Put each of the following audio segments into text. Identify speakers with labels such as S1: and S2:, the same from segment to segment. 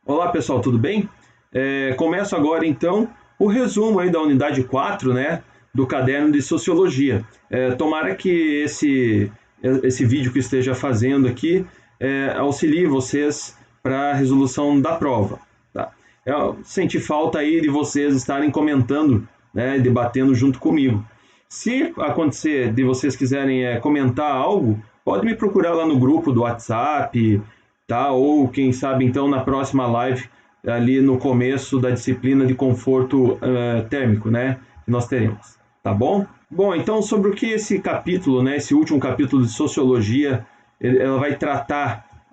S1: Olá pessoal, tudo bem? Começo agora então o resumo aí da unidade 4, né, do caderno de Sociologia. Tomara que esse vídeo que esteja fazendo aqui auxilie vocês para a resolução da prova. Tá? Eu senti falta aí de vocês estarem comentando, né, debatendo junto comigo. Se acontecer de vocês quiserem comentar algo, pode me procurar lá no grupo do WhatsApp, tá? Ou quem sabe então na próxima live ali no começo da disciplina de conforto térmico, né? Que nós teremos, tá bom? Bom, então sobre o que esse capítulo, né? Esse último capítulo de sociologia, ela vai tratar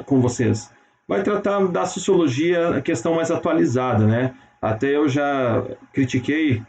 S1: com vocês. Vai tratar da sociologia, a questão mais atualizada, né? Até eu já critiquei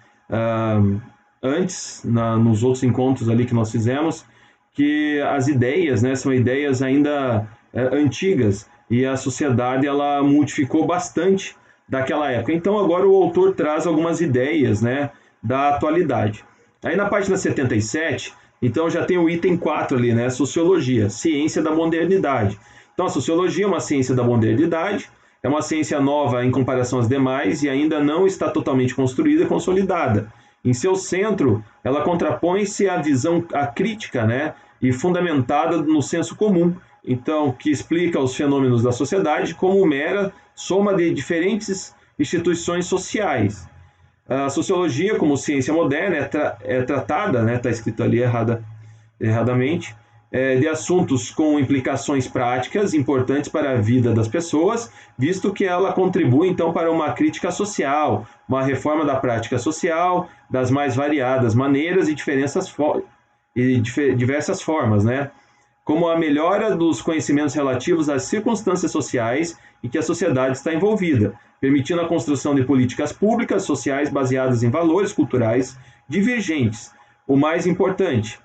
S1: antes, nos outros encontros ali que nós fizemos, que as ideias, né, são ideias ainda antigas e a sociedade ela modificou bastante daquela época. Então agora o autor traz algumas ideias, né, da atualidade. Aí na página 77, então já tem o item 4 ali, né, sociologia, ciência da modernidade. Então a sociologia é uma ciência da modernidade, é uma ciência nova em comparação às demais e ainda não está totalmente construída e consolidada. Em seu centro, ela contrapõe-se à visão à crítica, né, e fundamentada no senso comum, então que explica os fenômenos da sociedade como mera soma de diferentes instituições sociais. A sociologia, como ciência moderna, é tratada, né, está escrito ali erradamente, de assuntos com implicações práticas importantes para a vida das pessoas, visto que ela contribui então para uma crítica social, uma reforma da prática social, das mais variadas maneiras e diversas formas, né? Como a melhora dos conhecimentos relativos às circunstâncias sociais em que a sociedade está envolvida, permitindo a construção de políticas públicas sociais baseadas em valores culturais divergentes. O mais importante,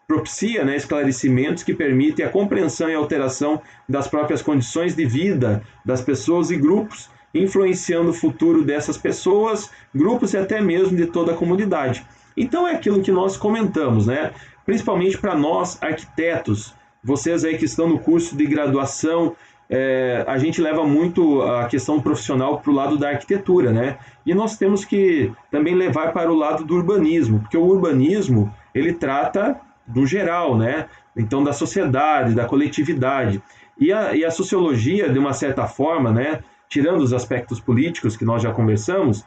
S1: propicia, né, esclarecimentos que permitem a compreensão e alteração das próprias condições de vida das pessoas e grupos, influenciando o futuro dessas pessoas, grupos e até mesmo de toda a comunidade. Então é aquilo que nós comentamos, né? Principalmente para nós arquitetos, vocês aí que estão no curso de graduação, a gente leva muito a questão profissional para o lado da arquitetura, né? E nós temos que também levar para o lado do urbanismo, porque o urbanismo ele trata do geral, né? Então da sociedade, da coletividade. E a sociologia, de uma certa forma, né? Tirando os aspectos políticos que nós já conversamos,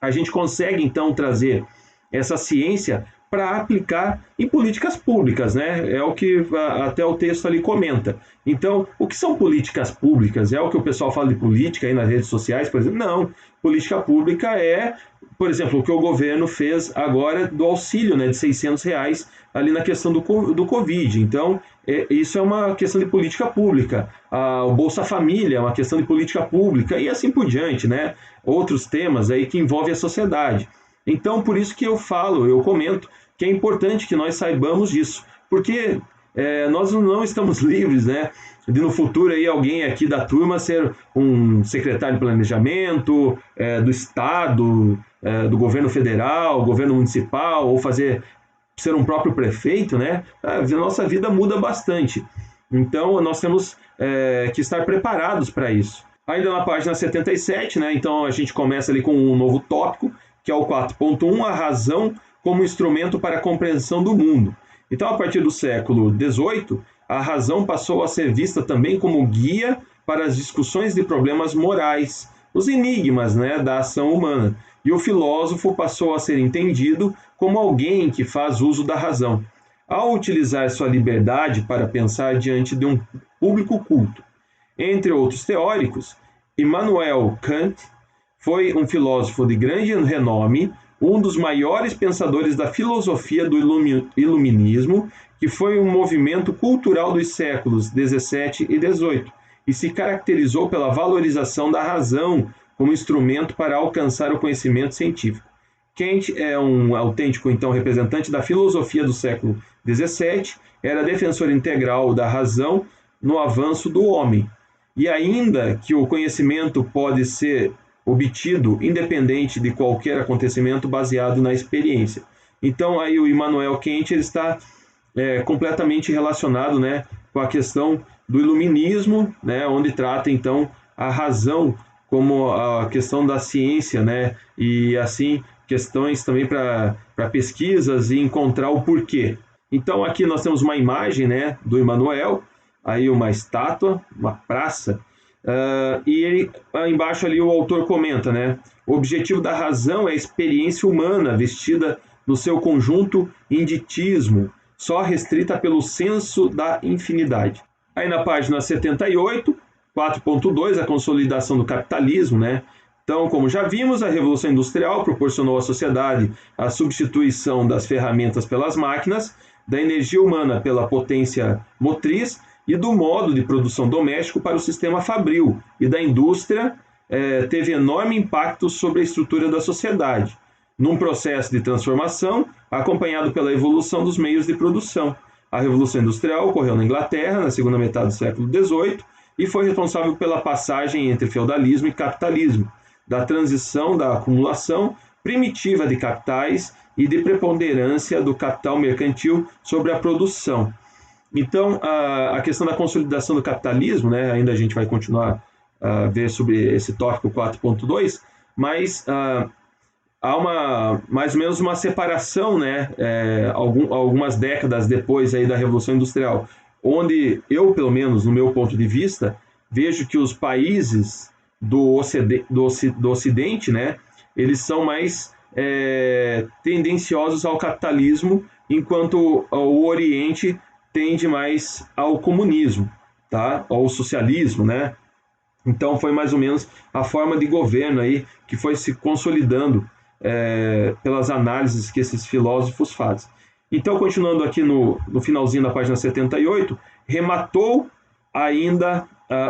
S1: a gente consegue então trazer essa ciência para aplicar em políticas públicas, né? É o que até o texto ali comenta. Então, o que são políticas públicas? É o que o pessoal fala de política aí nas redes sociais, por exemplo? Não. Política pública é, por exemplo, o que o governo fez agora do auxílio, né, de R$ 600 ali na questão do Covid. Então, isso é uma questão de política pública. O Bolsa Família é uma questão de política pública e assim por diante, né? Outros temas aí que envolvem a sociedade. Então, por isso que eu comento que é importante que nós saibamos disso, porque nós não estamos livres, né, de no futuro aí alguém aqui da turma ser um secretário de planejamento do estado, do governo federal, governo municipal, ou ser um próprio prefeito, né? A nossa vida muda bastante. Então, nós temos que estar preparados para isso. Ainda na página 77, né? Então a gente começa ali com um novo tópico, que é o 4.1, a razão como instrumento para a compreensão do mundo. Então, a partir do século XVIII, a razão passou a ser vista também como guia para as discussões de problemas morais, os enigmas, né, da ação humana. E o filósofo passou a ser entendido como alguém que faz uso da razão, ao utilizar sua liberdade para pensar diante de um público culto. Entre outros teóricos, Immanuel Kant foi um filósofo de grande renome, um dos maiores pensadores da filosofia do iluminismo, que foi um movimento cultural dos séculos XVII e XVIII, e se caracterizou pela valorização da razão como instrumento para alcançar o conhecimento científico. Kant é um autêntico, então, representante da filosofia do século XVII, era defensor integral da razão no avanço do homem. E ainda que o conhecimento pode ser obtido independente de qualquer acontecimento baseado na experiência. Então, aí o Immanuel Kant ele está completamente relacionado, né, com a questão do iluminismo, né, onde trata, então, a razão como a questão da ciência, né? E assim, questões também para pesquisas e encontrar o porquê. Então aqui nós temos uma imagem, né, do Emmanuel, aí uma estátua, uma praça, e ele, embaixo ali o autor comenta, né, o objetivo da razão é a experiência humana vestida no seu conjunto inditismo, só restrita pelo senso da infinidade. Aí na página 78, 4.2, a consolidação do capitalismo, né? Então, como já vimos, a Revolução Industrial proporcionou à sociedade a substituição das ferramentas pelas máquinas, da energia humana pela potência motriz e do modo de produção doméstico para o sistema fabril, e da indústria teve enorme impacto sobre a estrutura da sociedade, num processo de transformação acompanhado pela evolução dos meios de produção. A Revolução Industrial ocorreu na Inglaterra, na segunda metade do século XVIII, e foi responsável pela passagem entre feudalismo e capitalismo, da transição da acumulação primitiva de capitais e de preponderância do capital mercantil sobre a produção. Então, a questão da consolidação do capitalismo, né, ainda a gente vai continuar a ver sobre esse tópico 4.2, mas há mais ou menos uma separação, né, algumas décadas depois aí da Revolução Industrial, onde eu, pelo menos no meu ponto de vista, vejo que os países do Ocidente, né, eles são mais tendenciosos ao capitalismo, enquanto o Oriente tende mais ao comunismo, tá? Ao socialismo, né? Então foi mais ou menos a forma de governo aí que foi se consolidando pelas análises que esses filósofos fazem. Então, continuando aqui no finalzinho da página 78, rematou ainda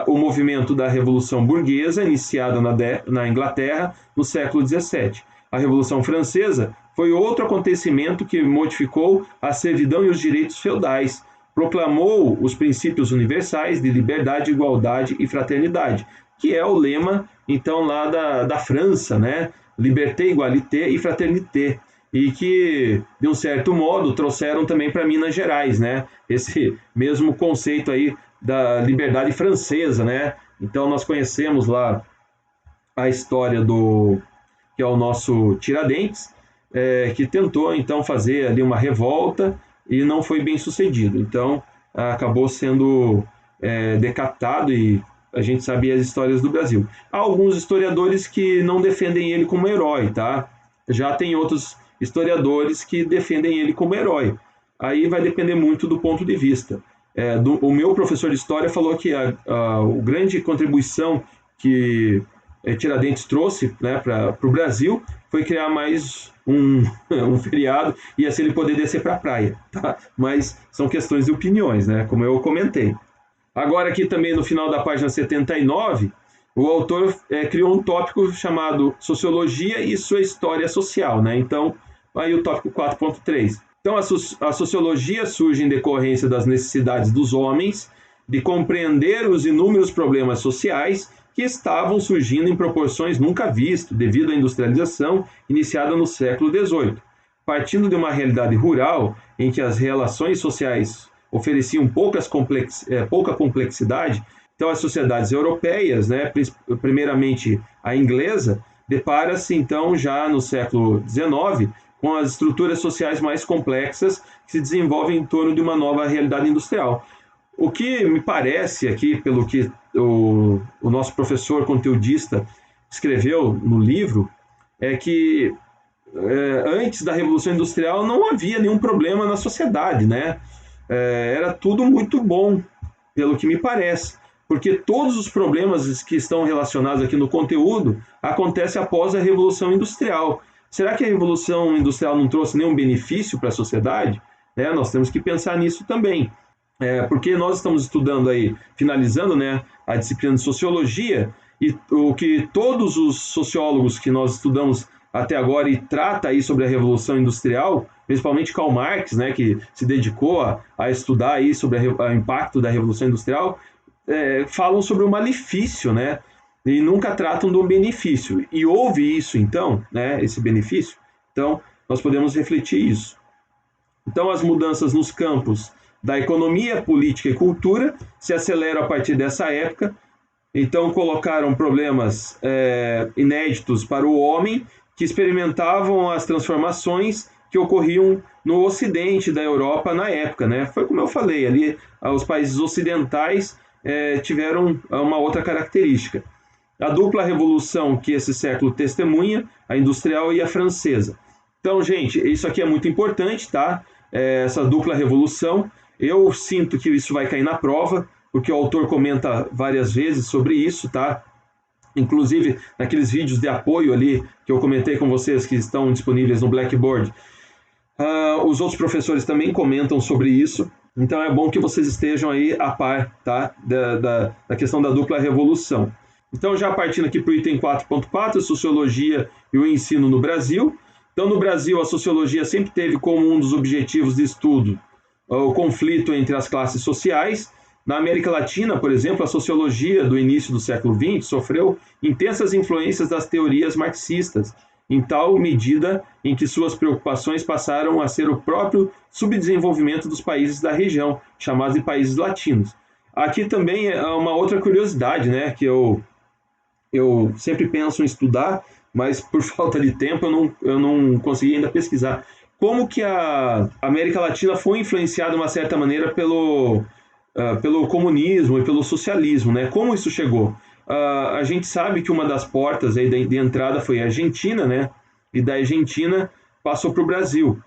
S1: o movimento da Revolução Burguesa, iniciada na Inglaterra no século XVII. A Revolução Francesa foi outro acontecimento que modificou a servidão e os direitos feudais, proclamou os princípios universais de liberdade, igualdade e fraternidade, que é o lema, então, lá da França, né? Liberté, égalité e fraternité, e que, de um certo modo, trouxeram também para Minas Gerais, né? Esse mesmo conceito aí da liberdade francesa, né? Então, nós conhecemos lá a história que é o nosso Tiradentes, que tentou, então, fazer ali uma revolta e não foi bem sucedido. Então, acabou sendo decapitado e a gente sabia as histórias do Brasil. Há alguns historiadores que não defendem ele como herói, tá? Já tem outros historiadores que defendem ele como herói. Aí vai depender muito do ponto de vista. O meu professor de história falou que a grande contribuição que Tiradentes trouxe, né, para o Brasil foi criar mais um feriado e assim ele poder descer para a praia, tá? Mas são questões de opiniões, né, como eu comentei. Agora aqui também no final da página 79, o autor criou um tópico chamado Sociologia e sua História Social, né? Então, aí o tópico 4.3. Então, a sociologia surge em decorrência das necessidades dos homens de compreender os inúmeros problemas sociais que estavam surgindo em proporções nunca vistas devido à industrialização iniciada no século XVIII. Partindo de uma realidade rural em que as relações sociais ofereciam pouca complexidade, então as sociedades europeias, né, primeiramente a inglesa, depara-se então já no século XIX com as estruturas sociais mais complexas que se desenvolvem em torno de uma nova realidade industrial. O que me parece aqui, pelo que o nosso professor conteudista escreveu no livro, é que antes da Revolução Industrial não havia nenhum problema na sociedade, né? Era tudo muito bom, pelo que me parece, porque todos os problemas que estão relacionados aqui no conteúdo acontecem após a Revolução Industrial. Será que a Revolução Industrial não trouxe nenhum benefício para a sociedade? Nós temos que pensar nisso também. Porque nós estamos estudando aí, finalizando, né, a disciplina de Sociologia, e o que todos os sociólogos que nós estudamos até agora e trata aí sobre a Revolução Industrial, principalmente Karl Marx, né, que se dedicou a estudar aí sobre o impacto da Revolução Industrial, falam sobre o malefício, né, e nunca tratam do benefício. E houve isso, então, né, esse benefício, então nós podemos refletir isso. Então, as mudanças nos campos da economia, política e cultura se aceleram a partir dessa época, Então colocaram problemas inéditos para o homem, que experimentavam as transformações que ocorriam no ocidente da Europa na época, né? Foi como eu falei, ali os países ocidentais tiveram uma outra característica. A dupla revolução que esse século testemunha, a industrial e a francesa. Então, gente, isso aqui é muito importante, tá? Essa dupla revolução. Eu sinto que isso vai cair na prova, porque o autor comenta várias vezes sobre isso, tá? Inclusive, naqueles vídeos de apoio ali que eu comentei com vocês, que estão disponíveis no Blackboard, os outros professores também comentam sobre isso. Então é bom que vocês estejam aí a par, tá? da questão da dupla revolução. Então, já partindo aqui para o item 4.4, Sociologia e o ensino no Brasil. Então, no Brasil, a sociologia sempre teve como um dos objetivos de estudo o conflito entre as classes sociais. Na América Latina, por exemplo, a sociologia do início do século XX sofreu intensas influências das teorias marxistas, em tal medida em que suas preocupações passaram a ser o próprio subdesenvolvimento dos países da região, chamados de países latinos. Aqui também é uma outra curiosidade, né, que eu sempre penso em estudar, mas por falta de tempo eu não consegui ainda pesquisar. Como que a América Latina foi influenciada de uma certa maneira pelo comunismo e pelo socialismo, né? Como isso chegou? A gente sabe que uma das portas aí de entrada foi a Argentina, né? E da Argentina passou para o Brasil.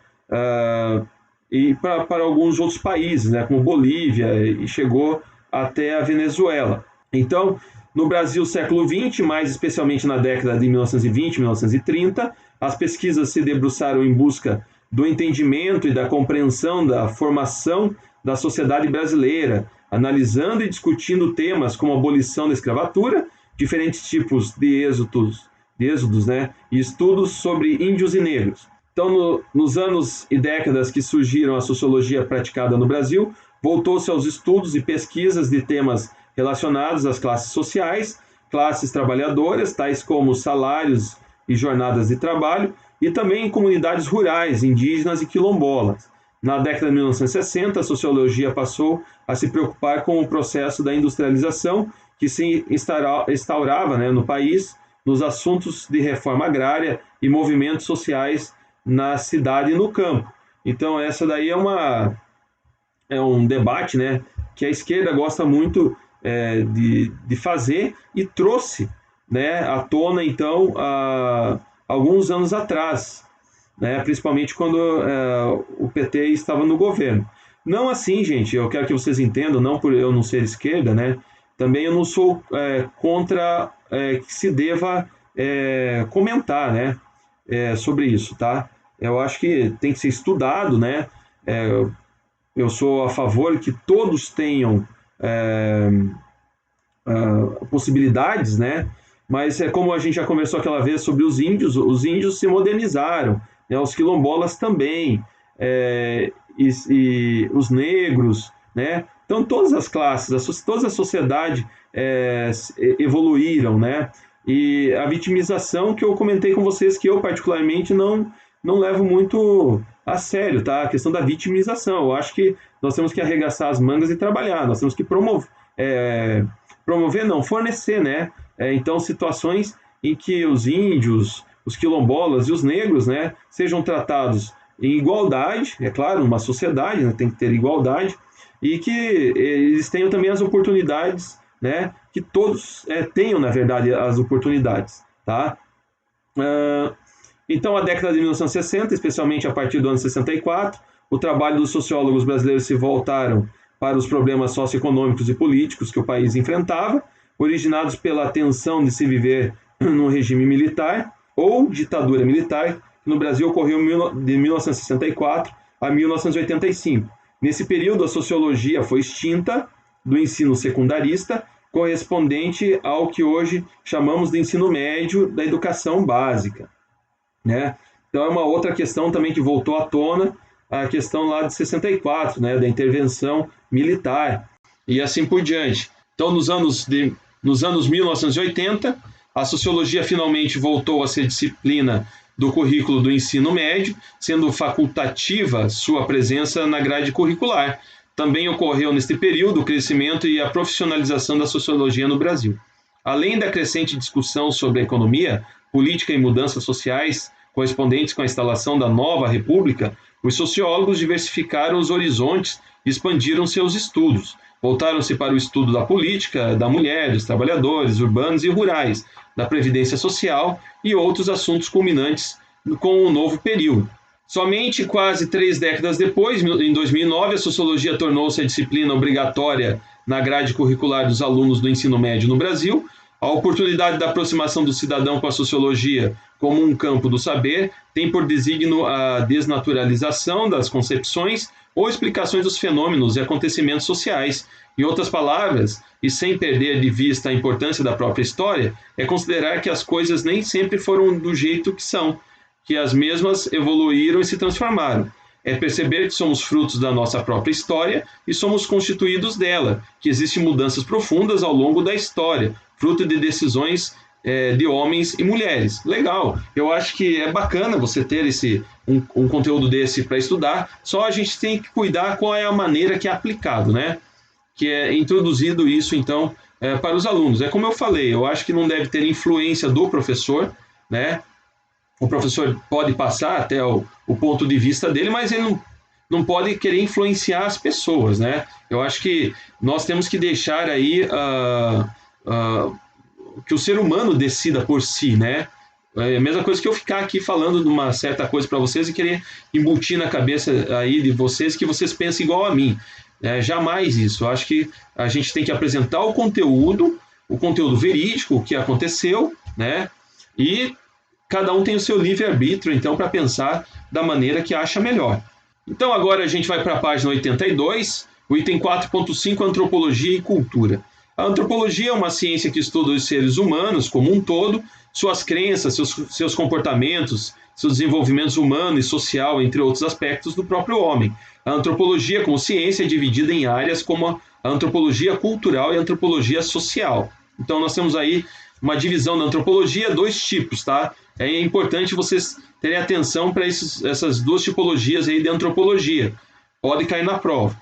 S1: E para alguns outros países, né? Como Bolívia, e chegou até a Venezuela. Então, no Brasil, século XX, mais especialmente na década de 1920, 1930, as pesquisas se debruçaram em busca do entendimento e da compreensão da formação da sociedade brasileira, analisando e discutindo temas como a abolição da escravatura, diferentes tipos de êxodos, né, e estudos sobre índios e negros. Então, nos anos e décadas que surgiram a sociologia praticada no Brasil, voltou-se aos estudos e pesquisas de temas relacionados às classes sociais, classes trabalhadoras, tais como salários e jornadas de trabalho, e também em comunidades rurais, indígenas e quilombolas. Na década de 1960, a sociologia passou a se preocupar com o processo da industrialização que se instaurava, né, no país, nos assuntos de reforma agrária e movimentos sociais na cidade e no campo. Então, essa daí é um debate, né, que a esquerda gosta muito de fazer e trouxe, né, à tona, então, alguns anos atrás, né, principalmente quando o PT estava no governo. Não assim, gente, eu quero que vocês entendam, não por eu não ser esquerda, né, também eu não sou contra que se deva comentar, né, sobre isso, tá? Eu acho que tem que ser estudado, né, eu sou a favor que todos tenham possibilidades, né? Mas como a gente já conversou aquela vez sobre os índios se modernizaram, né? Os quilombolas também, e os negros, né? Então todas as classes, toda a sociedade evoluíram, né? E a vitimização que eu comentei com vocês, que eu particularmente não levo muito a sério, tá? A questão da vitimização. Eu acho que nós temos que arregaçar as mangas e trabalhar, nós temos que fornecer, né? Então, situações em que os índios, os quilombolas e os negros, né, sejam tratados em igualdade, é claro, numa sociedade, né, tem que ter igualdade, e que eles tenham também as oportunidades, né, que todos tenham, na verdade, as oportunidades, tá? Então, a década de 1960, especialmente a partir do ano 64, o trabalho dos sociólogos brasileiros se voltaram para os problemas socioeconômicos e políticos que o país enfrentava, originados pela tensão de se viver num regime militar ou ditadura militar, que no Brasil ocorreu de 1964 a 1985. Nesse período, a sociologia foi extinta do ensino secundarista, correspondente ao que hoje chamamos de ensino médio da educação básica, né? Então é uma outra questão também que voltou à tona, a questão lá de 64, né, da intervenção militar e assim por diante. Então nos anos 1980, a sociologia finalmente voltou a ser disciplina do currículo do ensino médio, sendo facultativa sua presença na grade curricular. Também ocorreu neste período o crescimento e a profissionalização da sociologia no Brasil. Além da crescente discussão sobre a economia, política e mudanças sociais correspondentes com a instalação da nova república, os sociólogos diversificaram os horizontes e expandiram seus estudos. Voltaram-se para o estudo da política, da mulher, dos trabalhadores urbanos e rurais, da previdência social e outros assuntos culminantes com o novo período. Somente quase 3 décadas depois, em 2009, a sociologia tornou-se a disciplina obrigatória na grade curricular dos alunos do ensino médio no Brasil. A oportunidade da aproximação do cidadão com a sociologia como um campo do saber tem por desígnio a desnaturalização das concepções ou explicações dos fenômenos e acontecimentos sociais. Em outras palavras, e sem perder de vista a importância da própria história, é considerar que as coisas nem sempre foram do jeito que são, que as mesmas evoluíram e se transformaram. É perceber que somos frutos da nossa própria história e somos constituídos dela, que existem mudanças profundas ao longo da história, fruto de decisões de homens e mulheres. Legal, eu acho que é bacana você ter um conteúdo desse para estudar, só a gente tem que cuidar qual é a maneira que é aplicado, né? Que é introduzido isso, então, para os alunos. É como eu falei, eu acho que não deve ter influência do professor, né? O professor pode passar até o ponto de vista dele, mas ele não pode querer influenciar as pessoas, né? Eu acho que nós temos que deixar aí que o ser humano decida por si, né? É a mesma coisa que eu ficar aqui falando de uma certa coisa para vocês e querer embutir na cabeça aí de vocês que vocês pensem igual a mim. Jamais isso. Eu acho que a gente tem que apresentar o conteúdo verídico, o que aconteceu, né? E cada um tem o seu livre-arbítrio, então, para pensar da maneira que acha melhor. Então, agora a gente vai para a página 82, o item 4.5, Antropologia e Cultura. A antropologia é uma ciência que estuda os seres humanos como um todo, suas crenças, seus comportamentos, seus desenvolvimentos humano e social, entre outros aspectos do próprio homem. A antropologia, como ciência, é dividida em áreas como a antropologia cultural e a antropologia social. Então, nós temos aí uma divisão da antropologia, 2 tipos, tá? É importante vocês terem atenção para essas 2 tipologias aí de antropologia. Pode cair na prova.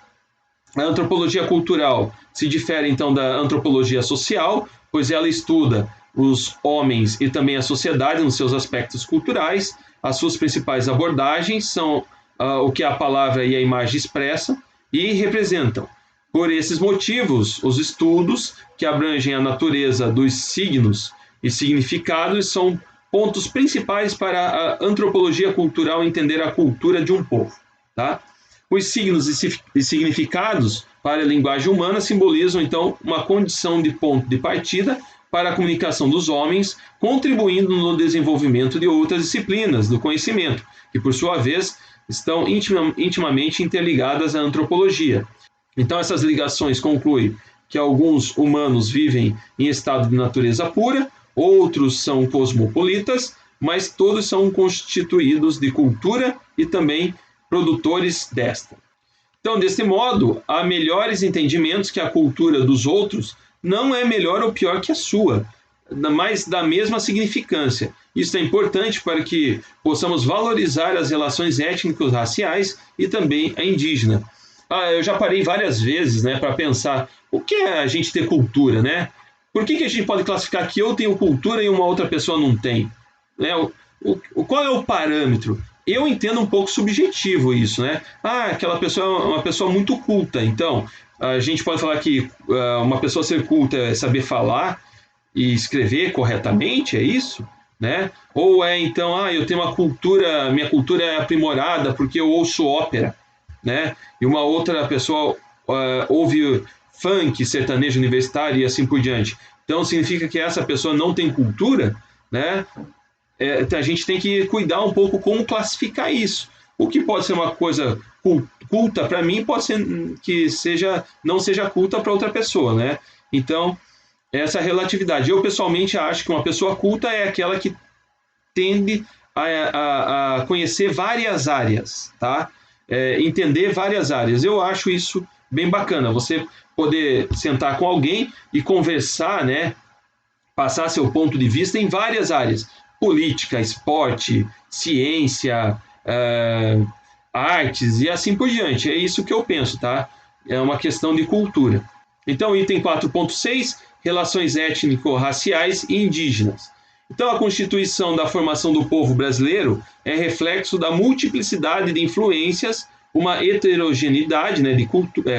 S1: A antropologia cultural se difere, então, da antropologia social, pois ela estuda os homens e também a sociedade nos seus aspectos culturais. As suas principais abordagens são o que a palavra e a imagem expressam e representam. Por esses motivos, os estudos que abrangem a natureza dos signos e significados são pontos principais para a antropologia cultural entender a cultura de um povo, tá? Os signos e significados para a linguagem humana simbolizam, então, uma condição de ponto de partida para a comunicação dos homens, contribuindo no desenvolvimento de outras disciplinas do conhecimento, que, por sua vez, estão intimamente interligadas à antropologia. Então, essas ligações concluem que alguns humanos vivem em estado de natureza pura, outros são cosmopolitas, mas todos são constituídos de cultura e também produtores desta. Então, deste modo, há melhores entendimentos que a cultura dos outros não é melhor ou pior que a sua, mas da mesma significância. Isso é importante para que possamos valorizar as relações étnico-raciais e também a indígena. Eu já parei várias vezes, né, para pensar o que é a gente ter cultura, né? Por que a gente pode classificar que eu tenho cultura e uma outra pessoa não tem? Né? Qual é o parâmetro? Eu entendo um pouco subjetivo isso, né? Aquela pessoa é uma pessoa muito culta. Então, a gente pode falar que uma pessoa ser culta é saber falar e escrever corretamente, é isso? Né? Ou então, eu tenho uma cultura, minha cultura é aprimorada porque eu ouço ópera, né? E uma outra pessoa ouve funk, sertanejo universitário e assim por diante. Então, significa que essa pessoa não tem cultura, né? A gente tem que cuidar um pouco como classificar isso. O que pode ser uma coisa culta para mim, pode ser que não seja culta para outra pessoa, né? Então, essa relatividade. Eu, pessoalmente, acho que uma pessoa culta é aquela que tende a conhecer várias áreas, tá? Entender várias áreas. Eu acho isso bem bacana, você poder sentar com alguém e conversar, né? Passar seu ponto de vista em várias áreas. Política, esporte, ciência, artes e assim por diante. É isso que eu penso, tá? É uma questão de cultura. Então, item 4.6, relações étnico-raciais e indígenas. Então, a constituição da formação do povo brasileiro é reflexo da multiplicidade de influências, uma heterogeneidade, né,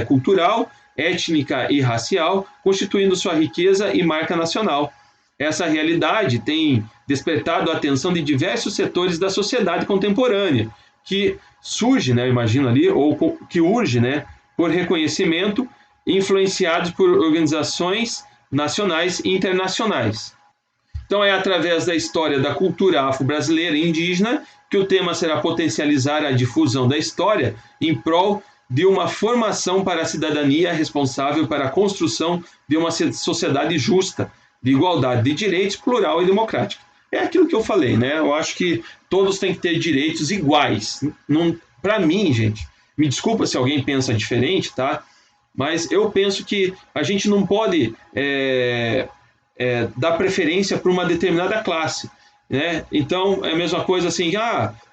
S1: cultural, étnica e racial, constituindo sua riqueza e marca nacional. Essa realidade tem despertado a atenção de diversos setores da sociedade contemporânea, que surge, né, imagino ali, ou que urge, né, por reconhecimento, influenciados por organizações nacionais e internacionais. Então, é através da história da cultura afro-brasileira e indígena que o tema será potencializar a difusão da história em prol de uma formação para a cidadania responsável para a construção de uma sociedade justa, de igualdade de direitos, plural e democrática. É aquilo que eu falei, né? Eu acho que todos têm que ter direitos iguais. Para mim, gente, me desculpa se alguém pensa diferente, tá? Mas eu penso que a gente não pode dar preferência para uma determinada classe, né? Então, é a mesma coisa assim,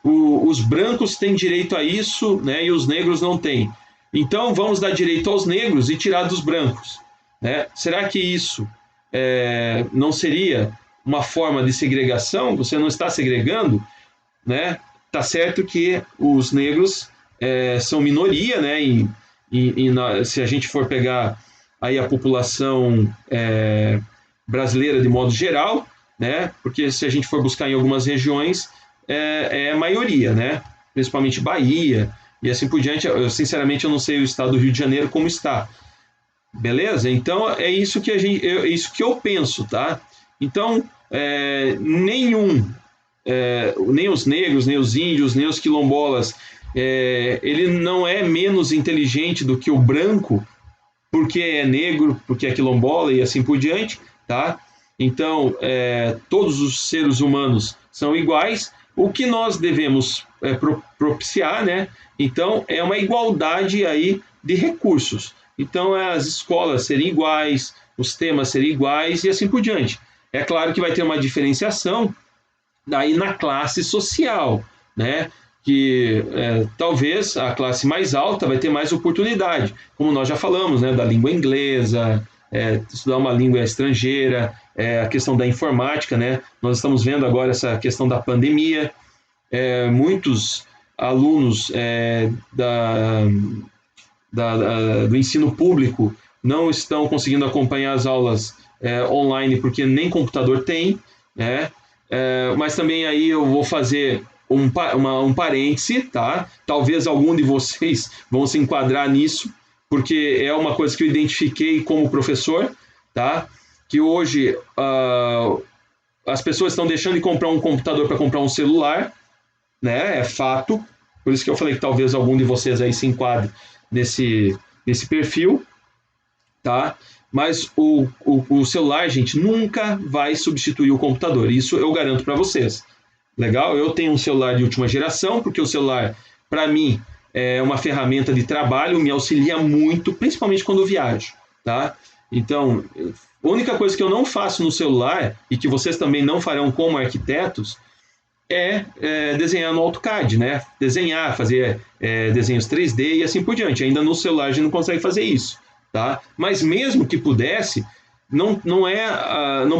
S1: os brancos têm direito a isso, né, e os negros não têm. Então, vamos dar direito aos negros e tirar dos brancos, né? Será que isso não seria uma forma de segregação? Você não está segregando, né? Tá certo que os negros são minoria, né? Se a gente for pegar aí a população brasileira de modo geral, né? Porque se a gente for buscar em algumas regiões, é a maioria, né? Principalmente Bahia e assim por diante. Sinceramente, eu não sei o estado do Rio de Janeiro como está. Beleza? Então, é isso que eu penso, tá? Então, nem os negros, nem os índios, nem os quilombolas, ele não é menos inteligente do que o branco, porque é negro, porque é quilombola e assim por diante, tá? Então, todos os seres humanos são iguais. O que nós devemos propiciar, né? Então, é uma igualdade aí de recursos. Então, as escolas serem iguais, os temas serem iguais e assim por diante. É claro que vai ter uma diferenciação daí na classe social, né? Que talvez a classe mais alta vai ter mais oportunidade, como nós já falamos, né? Da língua inglesa, estudar uma língua estrangeira, a questão da informática, né? Nós estamos vendo agora essa questão da pandemia, muitos alunos do ensino público não estão conseguindo acompanhar as aulas online porque nem computador tem, né? Mas também aí eu vou fazer um parêntese, tá? Talvez algum de vocês vão se enquadrar nisso, porque é uma coisa que eu identifiquei como professor, tá? Que hoje as pessoas estão deixando de comprar um computador para comprar um celular, né? É fato. Por isso que eu falei que talvez algum de vocês aí se enquadre nesse perfil, tá? Mas o celular, gente, nunca vai substituir o computador. Isso eu garanto para vocês. Legal? Eu tenho um celular de última geração, porque o celular, para mim, é uma ferramenta de trabalho, me auxilia muito, principalmente quando eu viajo, tá? Então, a única coisa que eu não faço no celular, e que vocês também não farão como arquitetos, é desenhar no AutoCAD, né? Desenhar, fazer desenhos 3D e assim por diante. Ainda no celular a gente não consegue fazer isso, tá? Mas mesmo que pudesse, não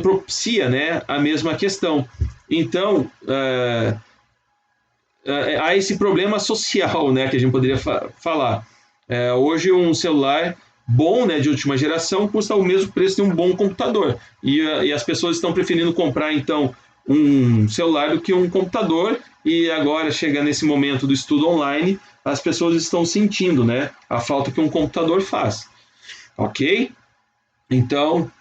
S1: propicia, né, a mesma questão. Então, há esse problema social, né, que a gente poderia falar. Hoje um celular bom, né, de última geração, custa o mesmo preço de um bom computador. E as pessoas estão preferindo comprar, então, um celular do que um computador, e agora chega nesse momento do estudo online, as pessoas estão sentindo, né, a falta que um computador faz. Ok? Então,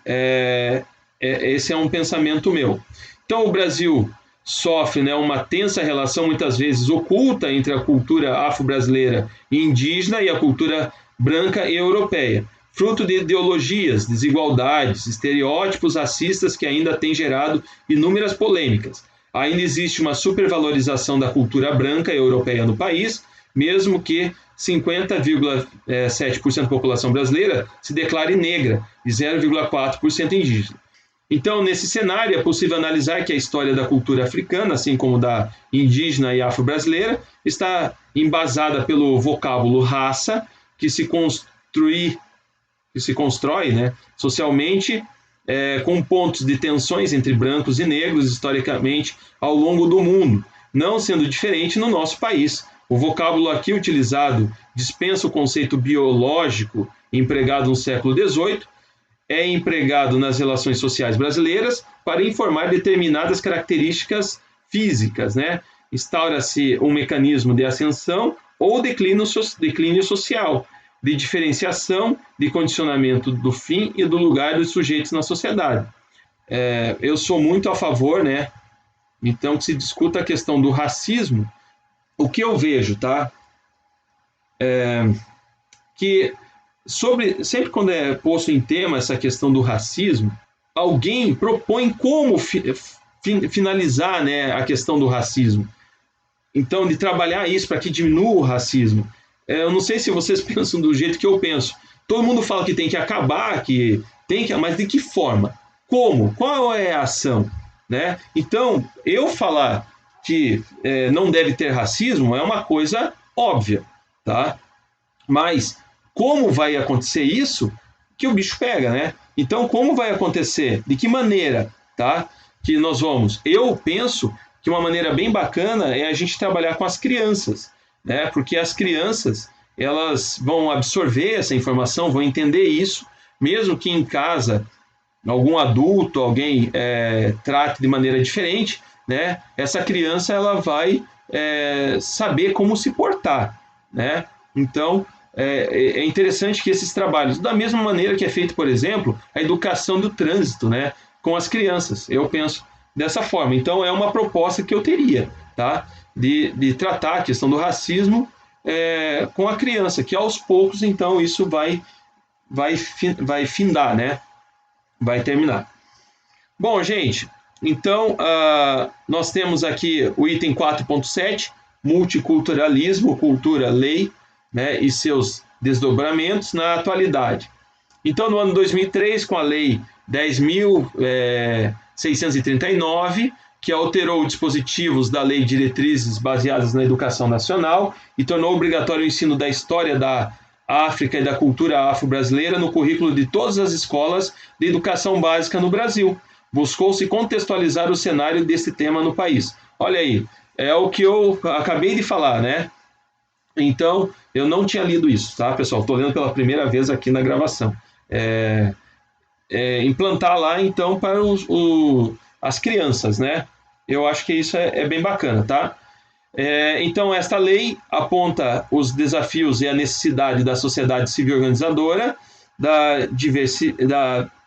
S1: esse é um pensamento meu. Então, o Brasil sofre, né, uma tensa relação, muitas vezes oculta, entre a cultura afro-brasileira e indígena e a cultura branca e europeia, fruto de ideologias, desigualdades, estereótipos racistas que ainda têm gerado inúmeras polêmicas. Ainda existe uma supervalorização da cultura branca e europeia no país, mesmo que 50,7% da população brasileira se declare negra e 0,4% indígena. Então, nesse cenário, é possível analisar que a história da cultura africana, assim como da indígena e afro-brasileira, está embasada pelo vocábulo raça, que se constrói, né, socialmente, com pontos de tensões entre brancos e negros historicamente ao longo do mundo, não sendo diferente no nosso país. O vocábulo aqui utilizado dispensa o conceito biológico empregado no século XVIII, é empregado nas relações sociais brasileiras para informar determinadas características físicas, né? Instaura-se um mecanismo de ascensão ou declínio social, de diferenciação, de condicionamento do fim e do lugar dos sujeitos na sociedade. Eu sou muito a favor, né? Então, que se discuta a questão do racismo. O que eu vejo, tá? Que sempre quando é posto em tema essa questão do racismo, alguém propõe como finalizar, né, a questão do racismo. Então, de trabalhar isso para que diminua o racismo. Eu não sei se vocês pensam do jeito que eu penso. Todo mundo fala que tem que acabar, mas de que forma? Como? Qual é a ação? Né? Então, eu falar que não deve ter racismo é uma coisa óbvia, tá? Mas como vai acontecer isso, que o bicho pega, né? Então, como vai acontecer? De que maneira, tá? Que nós vamos? Eu penso que uma maneira bem bacana é a gente trabalhar com as crianças, né? Porque as crianças, elas vão absorver essa informação, vão entender isso, mesmo que em casa algum adulto, alguém trate de maneira diferente, né? Essa criança, ela vai saber como se portar, né? Então, é interessante que esses trabalhos, da mesma maneira que é feito, por exemplo, a educação do trânsito, né, com as crianças, eu penso dessa forma. Então, é uma proposta que eu teria, tá, de tratar a questão do racismo com a criança, que aos poucos, então, isso vai findar, né, vai terminar. Bom, gente, então, nós temos aqui o item 4.7, multiculturalismo, cultura, lei, né, e seus desdobramentos na atualidade. Então, no ano 2003, com a Lei 10.639, que alterou dispositivos da Lei de Diretrizes baseadas na Educação Nacional e tornou obrigatório o ensino da história da África e da cultura afro-brasileira no currículo de todas as escolas de educação básica no Brasil. Buscou-se contextualizar o cenário desse tema no país. Olha aí, é o que eu acabei de falar, né? Então, eu não tinha lido isso, tá, pessoal? Estou lendo pela primeira vez aqui na gravação. Implantar lá, então, para as crianças, né? Eu acho que isso é bem bacana, tá? Então, esta lei aponta os desafios e a necessidade da sociedade civil organizadora, da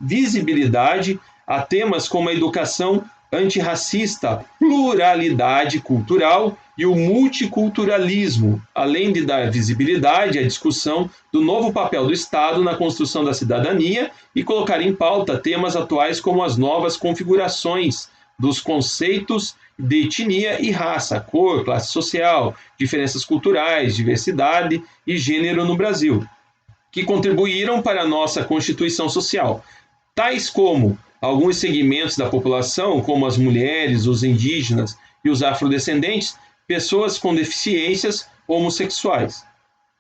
S1: visibilidade a temas como a educação antirracista, pluralidade cultural e o multiculturalismo, além de dar visibilidade à discussão do novo papel do Estado na construção da cidadania e colocar em pauta temas atuais como as novas configurações dos conceitos de etnia e raça, cor, classe social, diferenças culturais, diversidade e gênero no Brasil, que contribuíram para a nossa Constituição Social, tais como alguns segmentos da população, como as mulheres, os indígenas e os afrodescendentes, pessoas com deficiências homossexuais.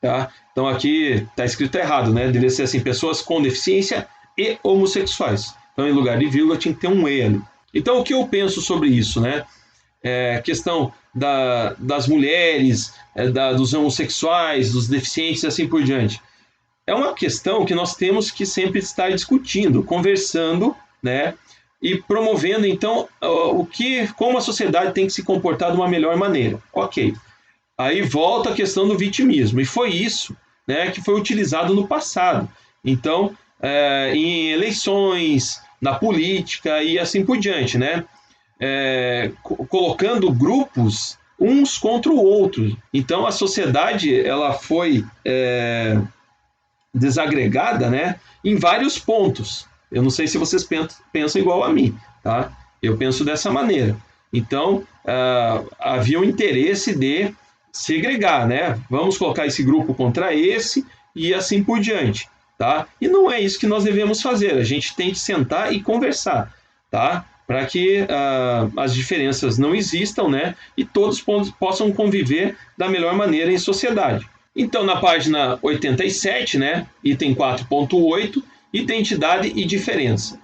S1: Tá? Então aqui está escrito errado, né? Deveria ser assim, pessoas com deficiência e homossexuais. Então, em lugar de vírgula, tinha que ter um E ali. Então, o que eu penso sobre isso, né? Questão das mulheres, dos homossexuais, dos deficientes e assim por diante. É uma questão que nós temos que sempre estar discutindo, conversando, né? E promovendo, então, como a sociedade tem que se comportar de uma melhor maneira. Ok. Aí volta a questão do vitimismo. E foi isso, né, que foi utilizado no passado. Então, em eleições, na política e assim por diante, né? Colocando grupos uns contra o outro. Então, a sociedade ela foi desagregada, né, em vários pontos. Eu não sei se vocês pensam igual a mim, tá? Eu penso dessa maneira. Então, havia um interesse de segregar, né? Vamos colocar esse grupo contra esse e assim por diante, tá? E não é isso que nós devemos fazer. A gente tem que sentar e conversar, tá? Para que as diferenças não existam, né? E todos possam conviver da melhor maneira em sociedade. Então, na página 87, né, item 4.8, identidade e diferença.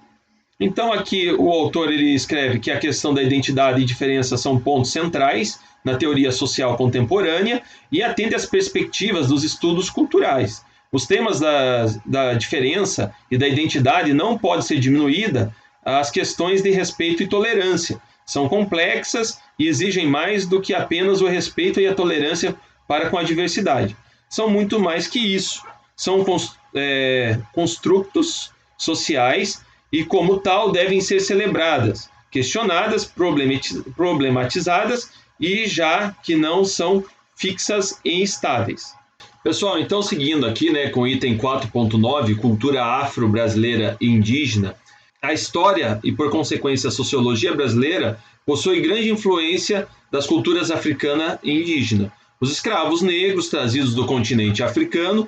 S1: Então aqui o autor ele escreve que a questão da identidade e diferença são pontos centrais na teoria social contemporânea e atende às perspectivas dos estudos culturais. Os temas da diferença e da identidade não podem ser diminuída às questões de respeito e tolerância. São complexas e exigem mais do que apenas o respeito e a tolerância para com a diversidade. São muito mais que isso. São construtos sociais e, como tal, devem ser celebradas, questionadas, problematizadas e já que não são fixas e instáveis. Pessoal, então seguindo aqui, né, com o item 4.9, cultura afro-brasileira e indígena, a história e, por consequência, a sociologia brasileira possui grande influência das culturas africana e indígena. Os escravos negros trazidos do continente africano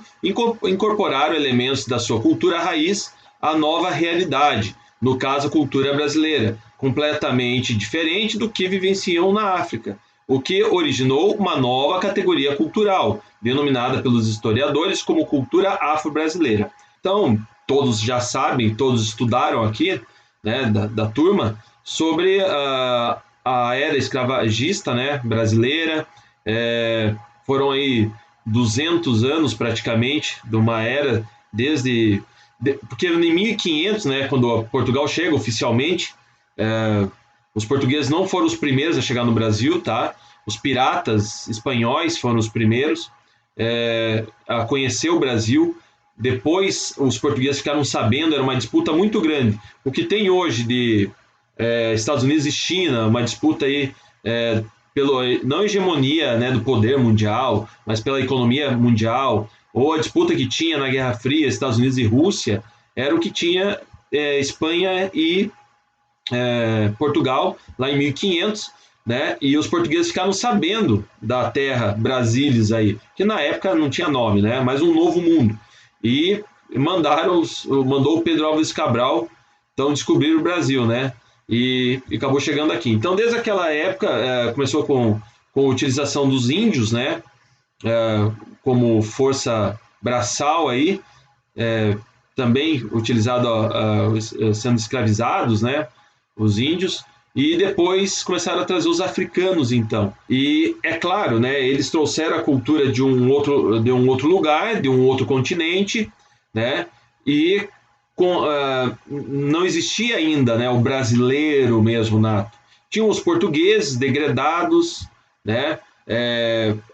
S1: incorporaram elementos da sua cultura raiz à nova realidade, no caso a cultura brasileira, completamente diferente do que vivenciam na África, o que originou uma nova categoria cultural, denominada pelos historiadores como cultura afro-brasileira. Então, todos já sabem, todos estudaram aqui, né, da turma, sobre a era escravagista, né, brasileira. Foram aí 200 anos praticamente de uma era, porque em 1500, né, quando Portugal chega oficialmente, os portugueses não foram os primeiros a chegar no Brasil, tá? Os piratas espanhóis foram os primeiros a conhecer o Brasil. Depois os portugueses ficaram sabendo, era uma disputa muito grande. O que tem hoje de Estados Unidos e China, uma disputa aí pela não hegemonia, né, do poder mundial, mas pela economia mundial, ou a disputa que tinha na Guerra Fria, Estados Unidos e Rússia, era o que tinha Espanha e Portugal, lá em 1500, né, e os portugueses ficaram sabendo da terra Brasília aí, que na época não tinha nome, né, mas um novo mundo, e mandou o Pedro Álvares Cabral, então descobrir o Brasil, né, e acabou chegando aqui. Então, desde aquela época, começou com a utilização dos índios, né, como força braçal aí, também utilizado, sendo escravizados, né, os índios, e depois começaram a trazer os africanos, então. E é claro, né, eles trouxeram a cultura de um outro lugar, de um outro continente, né, e não existia ainda, né, o brasileiro mesmo nato. Tinham os portugueses degredados, né,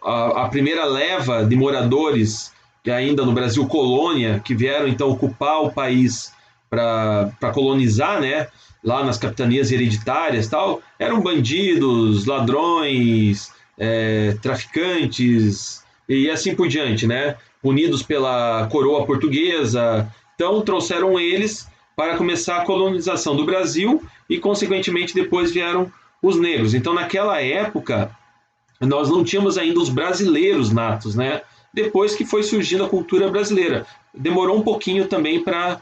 S1: a primeira leva de moradores que ainda no Brasil colônia, que vieram então ocupar o país para colonizar, né, lá nas capitanias hereditárias, tal, eram bandidos, ladrões, traficantes e assim por diante, né, punidos pela coroa portuguesa. Então trouxeram eles para começar a colonização do Brasil e, consequentemente, depois vieram os negros. Então, naquela época, nós não tínhamos ainda os brasileiros natos, né? Depois que foi surgindo a cultura brasileira. Demorou um pouquinho também para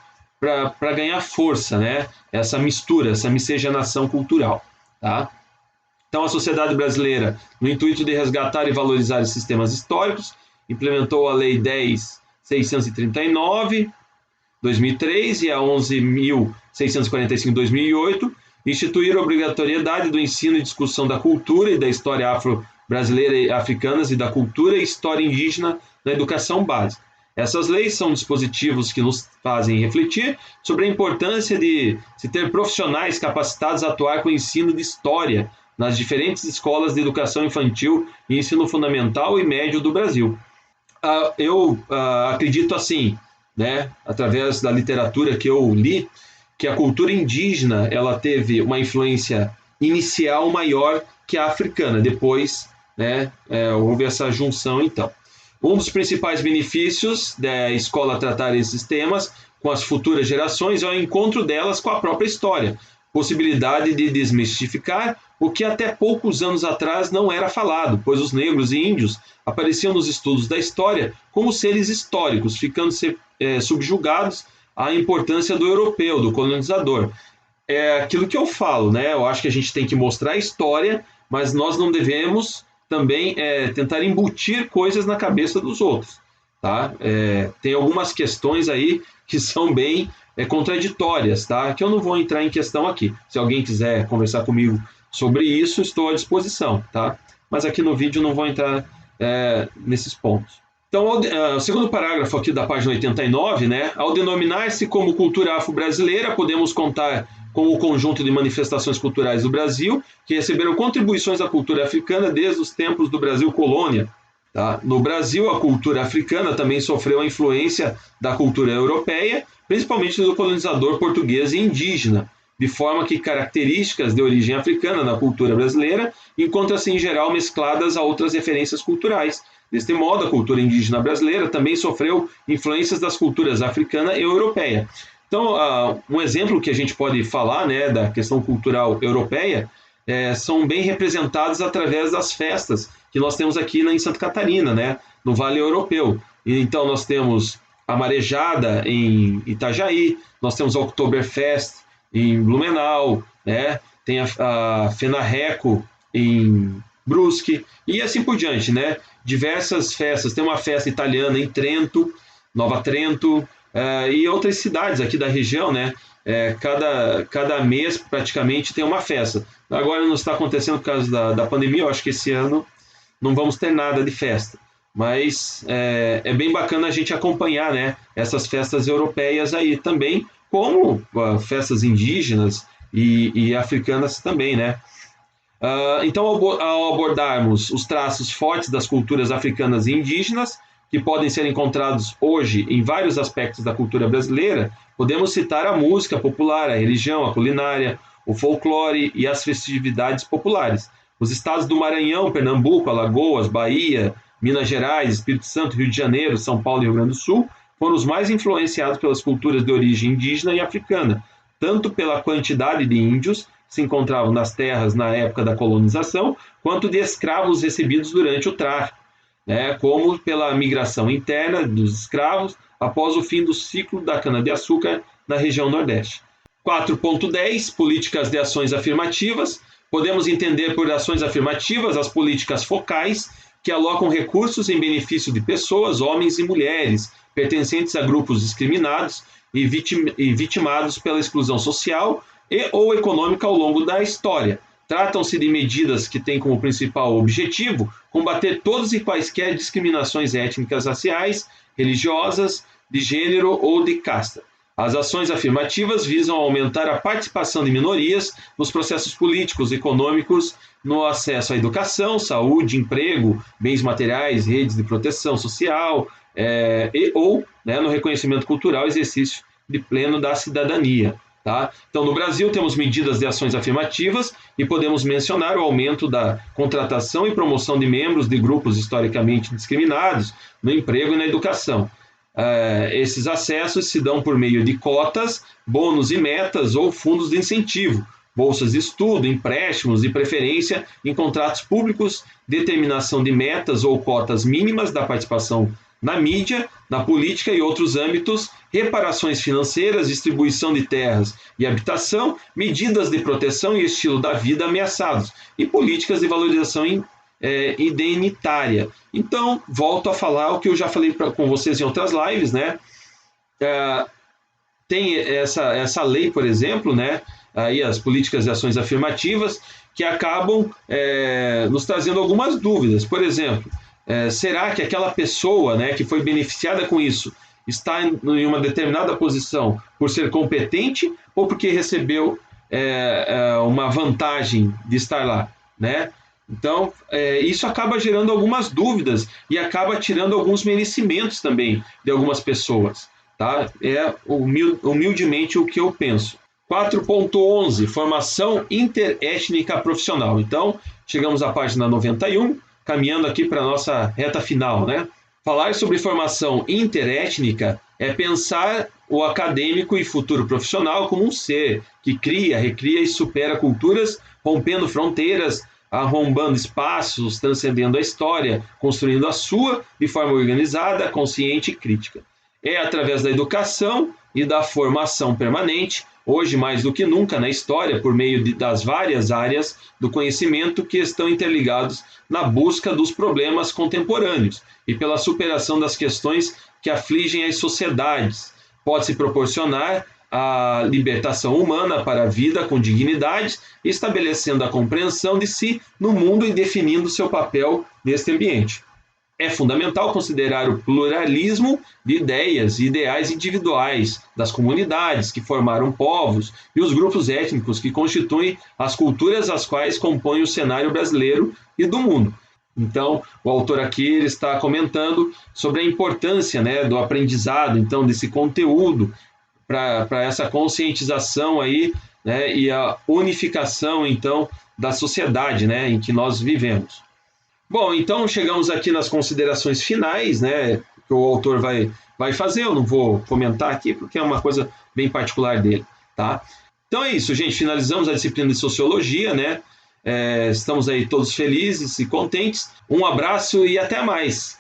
S1: ganhar força, né? Essa mistura, essa miscigenação cultural, tá? Então, a sociedade brasileira, no intuito de resgatar e valorizar os sistemas históricos, implementou a Lei 10.639, 2003 e a 11.645, 2008, instituir a obrigatoriedade do ensino e discussão da cultura e da história afro-brasileira e africanas e da cultura e história indígena na educação básica. Essas leis são dispositivos que nos fazem refletir sobre a importância de se ter profissionais capacitados a atuar com o ensino de história nas diferentes escolas de educação infantil e ensino fundamental e médio do Brasil. Eu acredito assim, né, através da literatura que eu li, que a cultura indígena ela teve uma influência inicial maior que a africana. Depois, né, houve essa junção, então. Um dos principais benefícios da escola tratar esses temas com as futuras gerações é o encontro delas com a própria história, possibilidade de desmistificar o que até poucos anos atrás não era falado, pois os negros e índios apareciam nos estudos da história como seres históricos, ficando subjugados à importância do europeu, do colonizador. É aquilo que eu falo, né? Eu acho que a gente tem que mostrar a história, mas nós não devemos também tentar embutir coisas na cabeça dos outros, tá? Tem algumas questões aí que são bem contraditórias, tá? Que eu não vou entrar em questão aqui. Se alguém quiser conversar comigo sobre isso, estou à disposição, tá? Mas aqui no vídeo não vou entrar nesses pontos. Então, o segundo parágrafo aqui da página 89, né? Ao denominar-se como cultura afro-brasileira, podemos contar com o conjunto de manifestações culturais do Brasil, que receberam contribuições da cultura africana desde os tempos do Brasil colônia. Tá? No Brasil, a cultura africana também sofreu a influência da cultura europeia, principalmente do colonizador português e indígena, de forma que características de origem africana na cultura brasileira encontram-se em geral mescladas a outras referências culturais. Deste modo, a cultura indígena brasileira também sofreu influências das culturas africana e europeia. Então, um exemplo que a gente pode falar, né, da questão cultural europeia são bem representados através das festas que nós temos aqui em Santa Catarina, né, no Vale Europeu. Então, nós temos a Marejada em Itajaí, nós temos a Oktoberfest em Blumenau, né, tem a Fenarreco em Brusque, e assim por diante, né? Diversas festas. Tem uma festa italiana em Trento, Nova Trento, e outras cidades aqui da região, né? Cada mês praticamente tem uma festa. Agora não está acontecendo por causa da pandemia, eu acho que esse ano não vamos ter nada de festa. Mas é bem bacana a gente acompanhar, né, essas festas europeias aí também, como festas indígenas e africanas também, né? Então, ao abordarmos os traços fortes das culturas africanas e indígenas, que podem ser encontrados hoje em vários aspectos da cultura brasileira, podemos citar a música popular, a religião, a culinária, o folclore e as festividades populares. Os estados do Maranhão, Pernambuco, Alagoas, Bahia, Minas Gerais, Espírito Santo, Rio de Janeiro, São Paulo e Rio Grande do Sul foram os mais influenciados pelas culturas de origem indígena e africana, tanto pela quantidade de índios que se encontravam nas terras na época da colonização, quanto de escravos recebidos durante o tráfico, né, como pela migração interna dos escravos após o fim do ciclo da cana-de-açúcar na região Nordeste. 4.10 Políticas de ações afirmativas. Podemos entender por ações afirmativas as políticas focais que alocam recursos em benefício de pessoas, homens e mulheres, pertencentes a grupos discriminados e vitimados pela exclusão social e ou econômica ao longo da história. Tratam-se de medidas que têm como principal objetivo combater todas e quaisquer discriminações étnicas, raciais, religiosas, de gênero ou de casta. As ações afirmativas visam aumentar a participação de minorias nos processos políticos, econômicos, no acesso à educação, saúde, emprego, bens materiais, redes de proteção social, ou no reconhecimento cultural e exercício de pleno da cidadania. Tá? Então, no Brasil, temos medidas de ações afirmativas e podemos mencionar o aumento da contratação e promoção de membros de grupos historicamente discriminados no emprego e na educação. Esses acessos se dão por meio de cotas, bônus e metas ou fundos de incentivo, bolsas de estudo, empréstimos e preferência em contratos públicos, determinação de metas ou cotas mínimas da participação na mídia, na política e outros âmbitos, reparações financeiras, distribuição de terras e habitação, medidas de proteção e estilo da vida ameaçados e políticas de valorização indenitária. Então, volto a falar o que eu já falei com vocês em outras lives, né? Tem essa lei, por exemplo, né? Aí as políticas de ações afirmativas que acabam nos trazendo algumas dúvidas. Por exemplo, será que aquela pessoa, né, que foi beneficiada com isso está em uma determinada posição por ser competente ou porque recebeu uma vantagem de estar lá, né? Então, isso acaba gerando algumas dúvidas e acaba tirando alguns merecimentos também de algumas pessoas. Tá? É humildemente o que eu penso. 4.11 Formação interétnica profissional. Então, chegamos à página 91, caminhando aqui para a nossa reta final, né? Falar sobre formação interétnica é pensar o acadêmico e futuro profissional como um ser que cria, recria e supera culturas, rompendo fronteiras, arrombando espaços, transcendendo a história, construindo a sua de forma organizada, consciente e crítica. É através da educação e da formação permanente, hoje mais do que nunca na história, por meio das várias áreas do conhecimento que estão interligados na busca dos problemas contemporâneos e pela superação das questões que afligem as sociedades. Pode-se proporcionar a libertação humana para a vida com dignidade, estabelecendo a compreensão de si no mundo e definindo seu papel neste ambiente. É fundamental considerar o pluralismo de ideias e ideais individuais das comunidades que formaram povos e os grupos étnicos que constituem as culturas as quais compõem o cenário brasileiro e do mundo. Então, o autor aqui ele está comentando sobre a importância, né, do aprendizado, então, desse conteúdo para essa conscientização aí, né, e a unificação, então, da sociedade, né, em que nós vivemos. Bom, então chegamos aqui nas considerações finais, né, que o autor vai fazer, eu não vou comentar aqui porque é uma coisa bem particular dele, tá? Então é isso, gente, finalizamos a disciplina de Sociologia, né, estamos aí todos felizes e contentes, um abraço e até mais!